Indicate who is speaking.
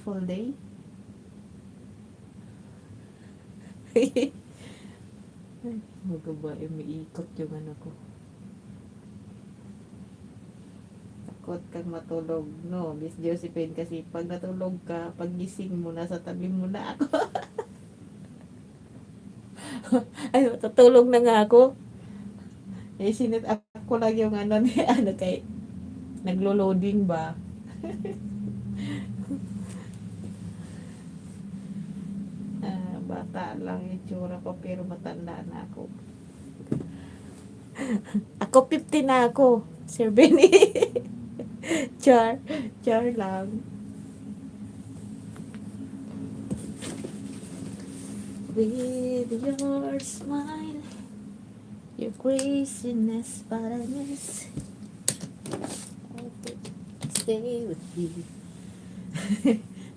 Speaker 1: full day. Baga ba, umiikot yung ano ko. Takot kang matulog, no? Miss Josephine, kasi pag natulog ka, pag gising mo, nasa tabi mo na ako. Ay, matutulog na nga ako. Eh, sinit ako lang yung ano, ano kay, naglo-loading ba? Bata lang yung tsura ko, pero matanda na ako. Ako 50 na ako, Sir Benny. Char, char lang. With your smile, your craziness, but I miss. Stay with you.